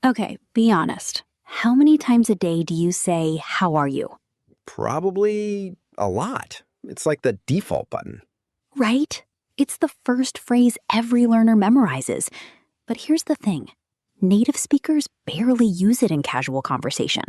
Okay, be honest. How many times a day do you say, "How are you?" Probably a lot. It's like the default button. Right? It's the first phrase every learner memorizes. But here's the thing. Native speakers barely use it in casual conversation.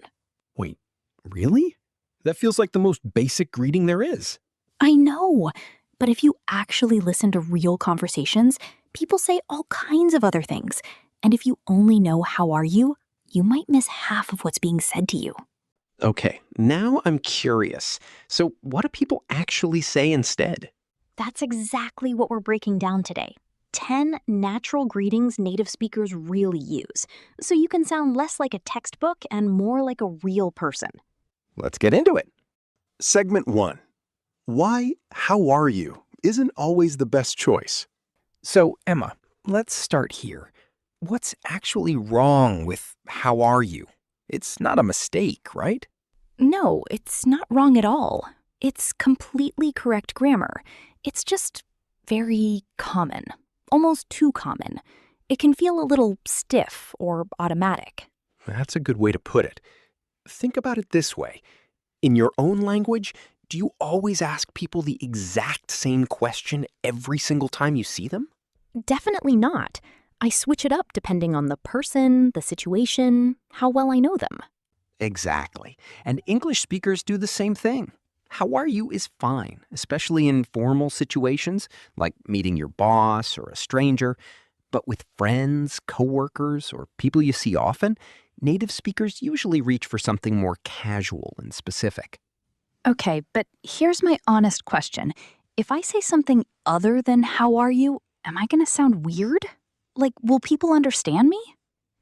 Wait, really? That feels like the most basic greeting there is. I know, but if you actually listen to real conversations, people say all kinds of other things. And if you only know "How are you?" you might miss half of what's being said to you. Okay, now I'm curious. So, what do people actually say instead? That's exactly what we're breaking down today. 10 natural greetings native speakers really use, so you can sound less like a textbook and more like a real person. Let's get into it. Segment 1. Why "How are you?" isn't always the best choice. So, Emma, let's start here. What's actually wrong with "How are you"? It's not a mistake, right? No, it's not wrong at all. It's completely correct grammar. It's just very common, almost too common. It can feel a little stiff or automatic. That's a good way to put it. Think about it this way. In your own language, do you always ask people the exact same question every single time you see them? Definitely not. I switch it up depending on the person, the situation, how well I know them. Exactly. And English speakers do the same thing. How are you is fine, especially in formal situations like meeting your boss or a stranger. But with friends, coworkers, or people you see often, native speakers usually reach for something more casual and specific. Okay, but here's my honest question. If I say something other than "How are you?" am I going to sound weird? Like, will people understand me?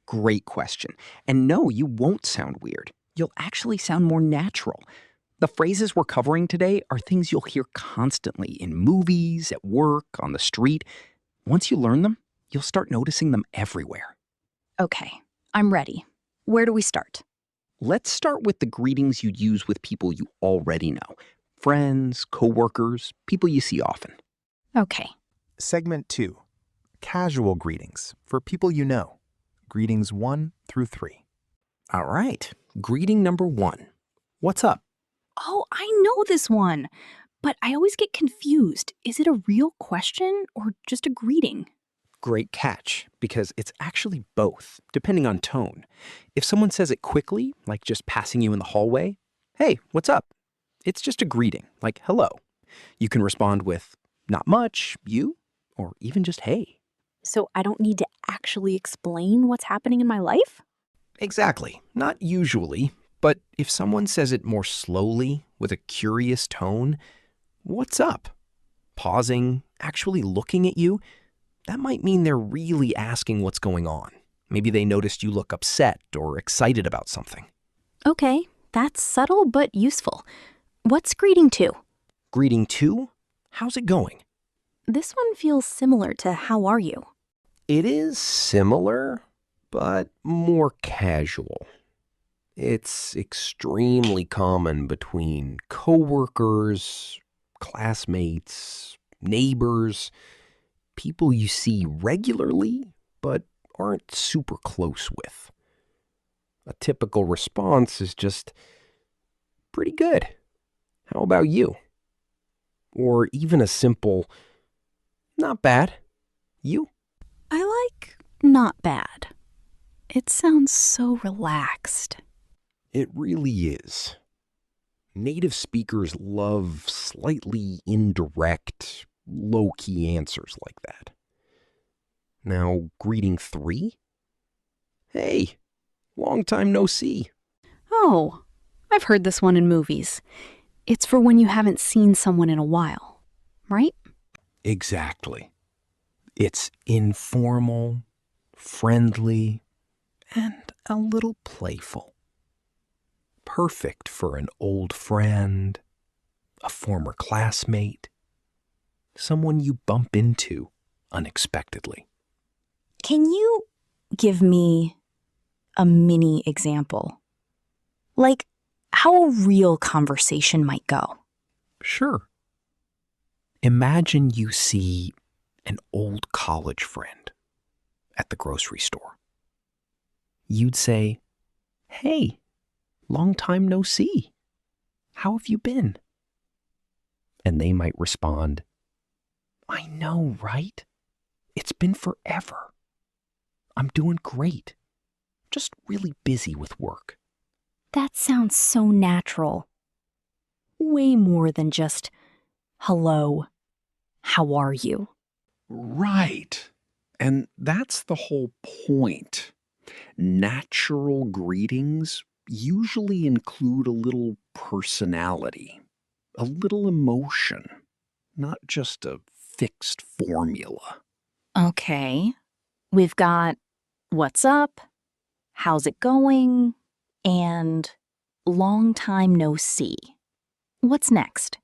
Great question. And no, you won't sound weird. You'll actually sound more natural. The phrases we're covering today are things you'll hear constantly in movies, at work, on the street. Once you learn them, you'll start noticing them everywhere. Okay, I'm ready. Where do we start? Let's start with the greetings you'd use with people you already know. Friends, coworkers, people you see often. Okay. Segment 2. Casual greetings for people you know. Greetings 1 through 3. All right, greeting number 1. What's up? Oh, I know this one. But I always get confused. Is it a real question or just a greeting? Great catch, because it's actually both, depending on tone. If someone says it quickly, like just passing you in the hallway, "Hey, what's up?" It's just a greeting, like hello. You can respond with "not much, you?" or even just "hey." So I don't need to actually explain what's happening in my life? Exactly. Not usually, but if someone says it more slowly, with a curious tone, "What's up?" pausing, actually looking at you, that might mean they're really asking what's going on. Maybe they noticed you look upset or excited about something. Okay, that's subtle but useful. What's greeting 2? Greeting 2? How's it going? This one feels similar to "How are you?" It is similar, but more casual. It's extremely common between coworkers, classmates, neighbors, people you see regularly but aren't super close with. A typical response is just pretty good. How about you? Or even a simple, not bad. You? I like "not bad." It sounds so relaxed. It really is. Native speakers love slightly indirect, low-key answers like that. Now, greeting 3? Hey, long time no see. Oh, I've heard this one in movies. It's for when you haven't seen someone in a while, right? Exactly. It's informal, friendly, and a little playful. Perfect for an old friend, a former classmate, someone you bump into unexpectedly. Can you give me a mini example? Like how a real conversation might go. Sure. Imagine you see an old college friend at the grocery store. You'd say, "Hey, long time no see. How have you been?" And they might respond, "I know, right? It's been forever. I'm doing great. Just really busy with work." That sounds so natural. Way more than just, hello, how are you? Right. And that's the whole point. Natural greetings usually include a little personality, a little emotion, not just a fixed formula. Okay. We've got what's up, how's it going, and long time no see. What's next?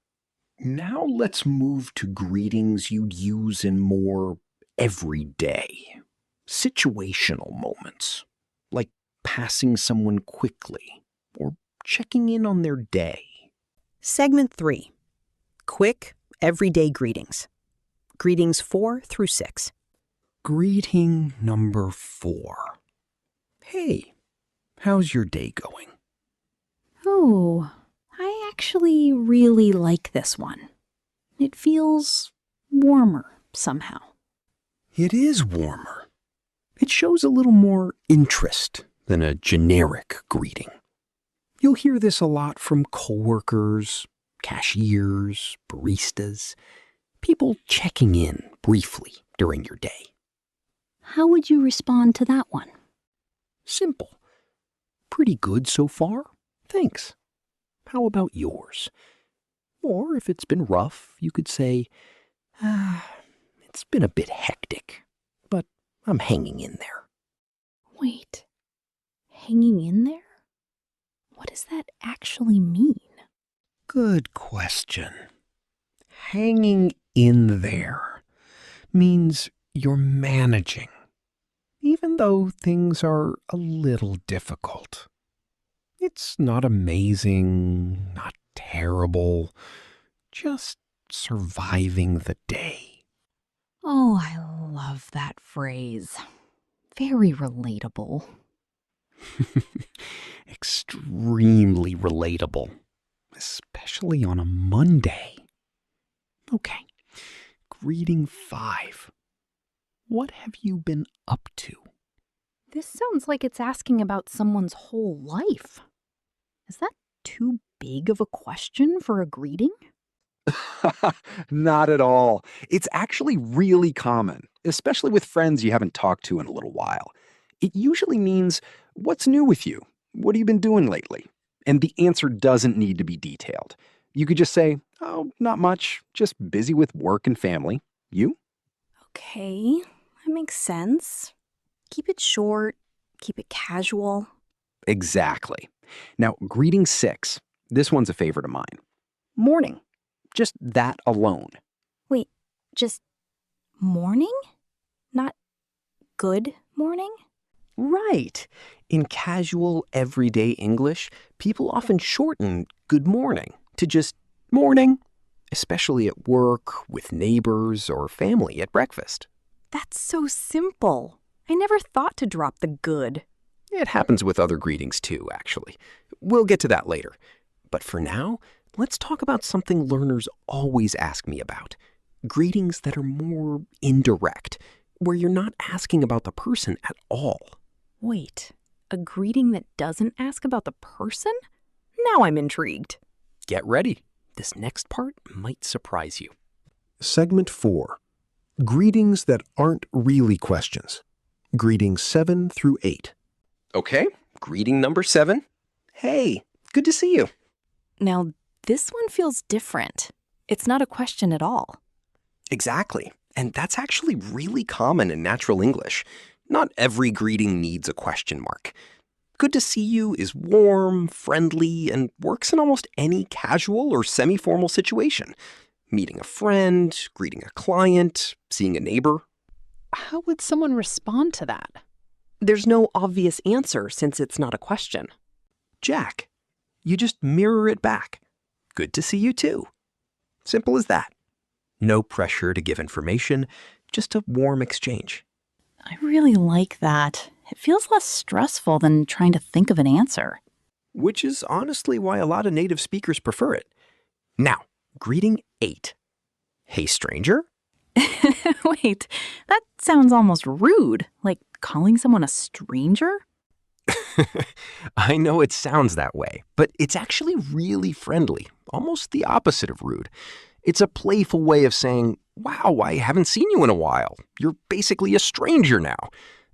Now let's move to greetings you'd use in more everyday, situational moments, like passing someone quickly or checking in on their day. Segment 3. Quick, everyday greetings. Greetings 4 through 6. Greeting number 4. Hey, how's your day going? Oh, I actually really like this one. It feels warmer somehow. It is warmer. It shows a little more interest than a generic greeting. You'll hear this a lot from coworkers, cashiers, baristas, people checking in briefly during your day. How would you respond to that one? Simple. Pretty good so far, thanks. How about yours? Or if it's been rough, you could say, it's been a bit hectic, but I'm hanging in there. Wait, hanging in there? What does that actually mean? Good question. Hanging in there means you're managing, even though things are a little difficult. It's not amazing, not terrible, just surviving the day. Oh, I love that phrase. Very relatable. Extremely relatable, especially on a Monday. Okay, greeting 5. What have you been up to? This sounds like it's asking about someone's whole life. Is that too big of a question for a greeting? Not at all. It's actually really common, especially with friends you haven't talked to in a little while. It usually means, "What's new with you? What have you been doing lately?" And the answer doesn't need to be detailed. You could just say, "Oh, not much, just busy with work and family. You?" Okay, that makes sense. Keep it short, keep it casual. Exactly. Now, greeting 6. This one's a favorite of mine. Morning. Just that alone. Wait, just morning? Not good morning? Right. In casual, everyday English, people often shorten good morning to just morning, especially at work, with neighbors, or family at breakfast. That's so simple. I never thought to drop the good. It happens with other greetings too, actually. We'll get to that later. But for now, let's talk about something learners always ask me about. Greetings that are more indirect, where you're not asking about the person at all. Wait, a greeting that doesn't ask about the person? Now I'm intrigued. Get ready. This next part might surprise you. Segment 4. Greetings that aren't really questions. Greetings 7 through 8. Okay, greeting number 7. Hey, good to see you. Now, this one feels different. It's not a question at all. Exactly. And that's actually really common in natural English. Not every greeting needs a question mark. Good to see you is warm, friendly, and works in almost any casual or semi-formal situation. Meeting a friend, greeting a client, seeing a neighbor. How would someone respond to that? There's no obvious answer since it's not a question. Jack. You just mirror it back. Good to see you too. Simple as that. No pressure to give information, just a warm exchange. I really like that. It feels less stressful than trying to think of an answer. Which is honestly why a lot of native speakers prefer it. Now, greeting 8. Hey, stranger. Wait, that sounds almost rude, like calling someone a stranger? I know it sounds that way, but it's actually really friendly, almost the opposite of rude. It's a playful way of saying, wow, I haven't seen you in a while. You're basically a stranger now.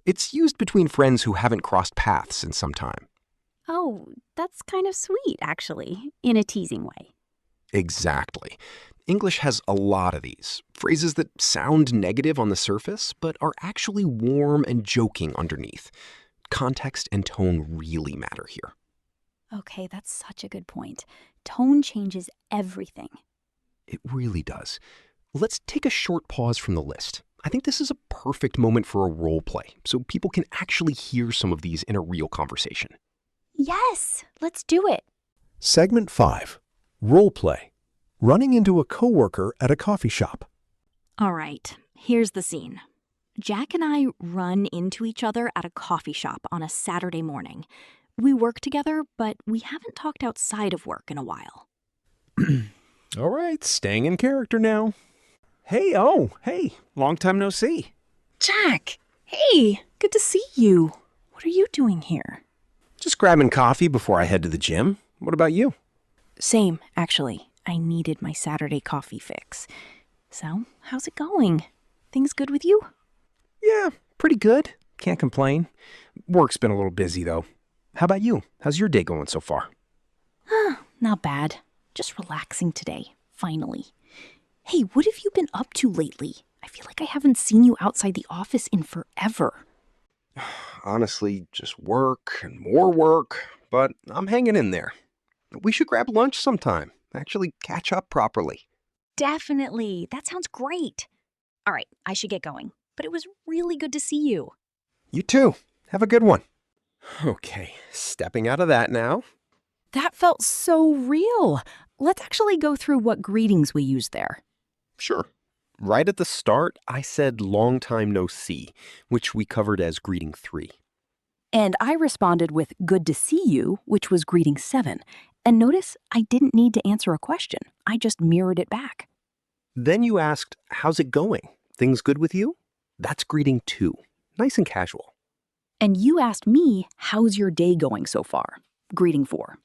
It's used between friends who haven't crossed paths in some time. Oh, that's kind of sweet, actually, in a teasing way. Exactly. English has a lot of these phrases that sound negative on the surface, but are actually warm and joking underneath. Context and tone really matter here. Okay, that's such a good point. Tone changes everything. It really does. Let's take a short pause from the list. I think this is a perfect moment for a role play, so people can actually hear some of these in a real conversation. Yes, let's do it. Segment 5. Role play. Running into a coworker at a coffee shop. All right, here's the scene. Jack and I run into each other at a coffee shop on a Saturday morning. We work together, but we haven't talked outside of work in a while. All right, staying in character now. Hey, long time no see. Jack! Hey, good to see you. What are you doing here? Just grabbing coffee before I head to the gym. What about you? Same, actually. I needed my Saturday coffee fix. So, how's it going? Things good with you? Yeah, pretty good. Can't complain. Work's been a little busy, though. How about you? How's your day going so far? Not bad. Just relaxing today, finally. Hey, what have you been up to lately? I feel like I haven't seen you outside the office in forever. Honestly, just work and more work, but I'm hanging in there. We should grab lunch sometime. Actually catch up properly. Definitely. That sounds great. All right, I should get going. But it was really good to see you. You too. Have a good one. Okay, stepping out of that now. That felt so real. Let's actually go through what greetings we use there. Sure. Right at the start, I said long time no see, which we covered as greeting 3. And I responded with good to see you, which was greeting 7. And notice I didn't need to answer a question. I just mirrored it back. Then you asked, how's it going? Things good with you? That's greeting 2. Nice and casual. And you asked me, how's your day going so far? Greeting 4.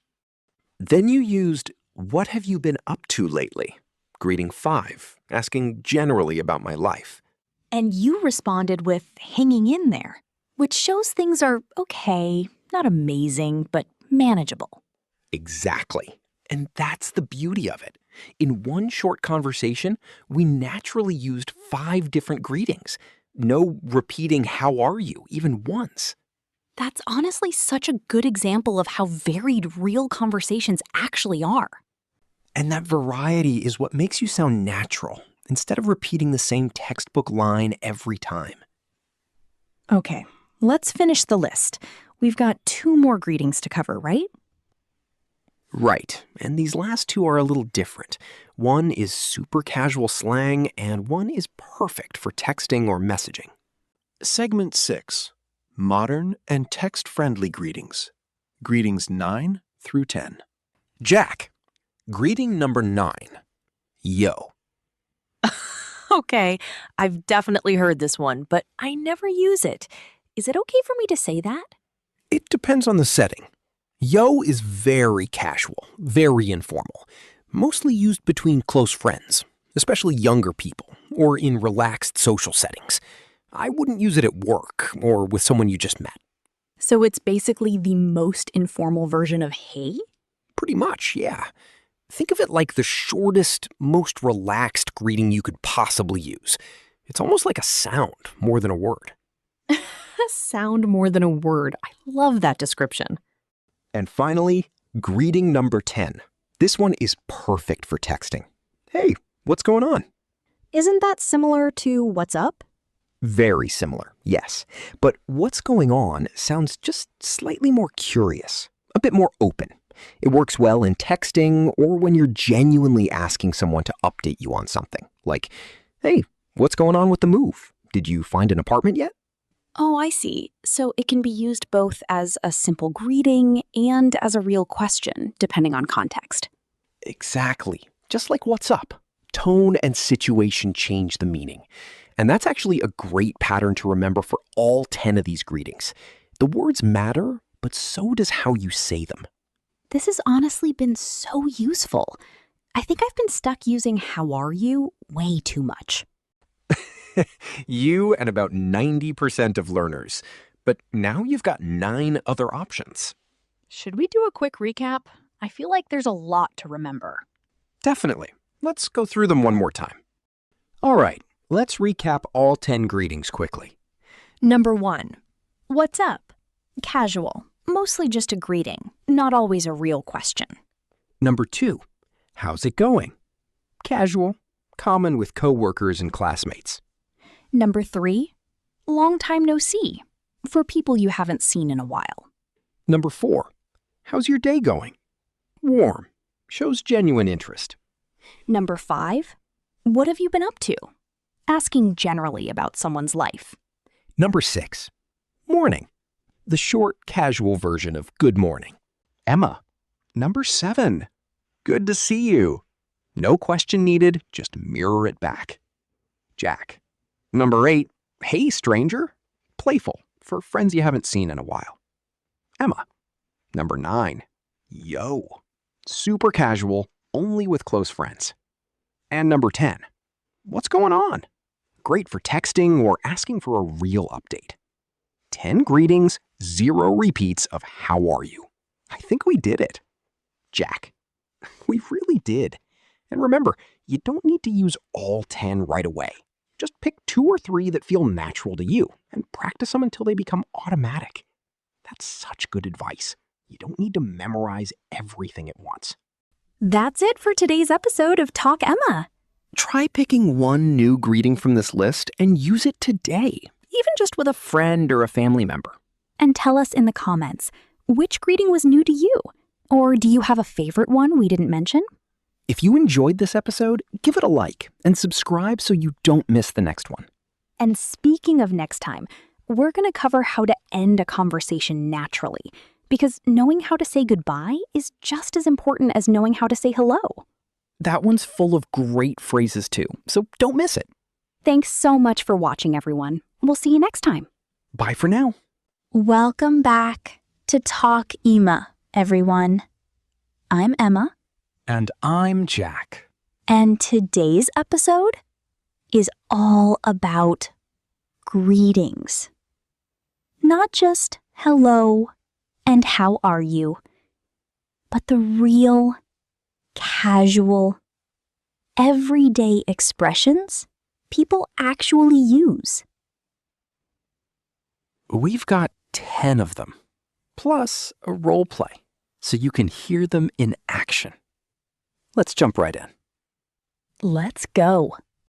Then you used, what have you been up to lately? Greeting 5, asking generally about my life. And you responded with hanging in there, which shows things are okay, not amazing, but manageable. Exactly. And that's the beauty of it. In one short conversation, we naturally used 5 different greetings. No repeating how are you, even once. That's honestly such a good example of how varied real conversations actually are. And that variety is what makes you sound natural, instead of repeating the same textbook line every time. Okay, let's finish the list. We've got 2 more greetings to cover, right? Right, and these last 2 are a little different. One is super casual slang, and one is perfect for texting or messaging. Segment 6. Modern and text-friendly greetings. Greetings 9 through 10. Jack, greeting number 9. Yo. Okay, I've definitely heard this one, but I never use it. Is it okay for me to say that? It depends on the setting. Yo is very casual, very informal, mostly used between close friends, especially younger people, or in relaxed social settings. I wouldn't use it at work or with someone you just met. So it's basically the most informal version of hey? Pretty much, yeah. Think of it like the shortest, most relaxed greeting you could possibly use. It's almost like a sound more than a word. A sound more than a word. I love that description. And finally, greeting number 10. This one is perfect for texting. Hey, what's going on? Isn't that similar to what's up? Very similar, yes. But what's going on sounds just slightly more curious, a bit more open. It works well in texting or when you're genuinely asking someone to update you on something. Like, hey, what's going on with the move? Did you find an apartment yet? Oh, I see. So it can be used both as a simple greeting and as a real question, depending on context. Exactly. Just like what's up. Tone and situation change the meaning. And that's actually a great pattern to remember for all 10 of these greetings. The words matter, but so does how you say them. This has honestly been so useful. I think I've been stuck using "how are you" way too much. You and about 90% of learners. But now you've got 9 other options. Should we do a quick recap? I feel like there's a lot to remember. Definitely. Let's go through them one more time. All right, let's recap all 10 greetings quickly. Number 1. What's up? Casual. Mostly just a greeting, not always a real question. Number 2. How's it going? Casual. Common with coworkers and classmates. Number 3. Long time no see. For people you haven't seen in a while. Number 4. How's your day going? Warm. Shows genuine interest. Number 5. What have you been up to? Asking generally about someone's life. Number 6. Morning. The short, casual version of good morning. Emma. Number 7. Good to see you. No question needed, just mirror it back. Jack. Number 8. Hey, stranger. Playful, for friends you haven't seen in a while. Emma. Number 9. Yo. Super casual, only with close friends. And number 10. What's going on? Great for texting or asking for a real update. 10 greetings, 0 repeats of how are you. I think we did it. Jack. We really did. And remember, you don't need to use all 10 right away. Just pick 2 or 3 that feel natural to you and practice them until they become automatic. That's such good advice. You don't need to memorize everything at once. That's it for today's episode of Talk Emma. Try picking one new greeting from this list and use it today, even just with a friend or a family member. And tell us in the comments, which greeting was new to you? Or do you have a favorite one we didn't mention? If you enjoyed this episode, give it a like and subscribe so you don't miss the next one. And speaking of next time, we're going to cover how to end a conversation naturally, because knowing how to say goodbye is just as important as knowing how to say hello. That one's full of great phrases too, so don't miss it. Thanks so much for watching, everyone. We'll see you next time. Bye for now. Welcome back to Talk Emma, everyone. I'm Emma. And I'm Jack. And today's episode is all about greetings. Not just hello and how are you, but the real, casual, everyday expressions people actually use. We've got 10 of them, plus a role play, so you can hear them in action. Let's jump right in. Let's go.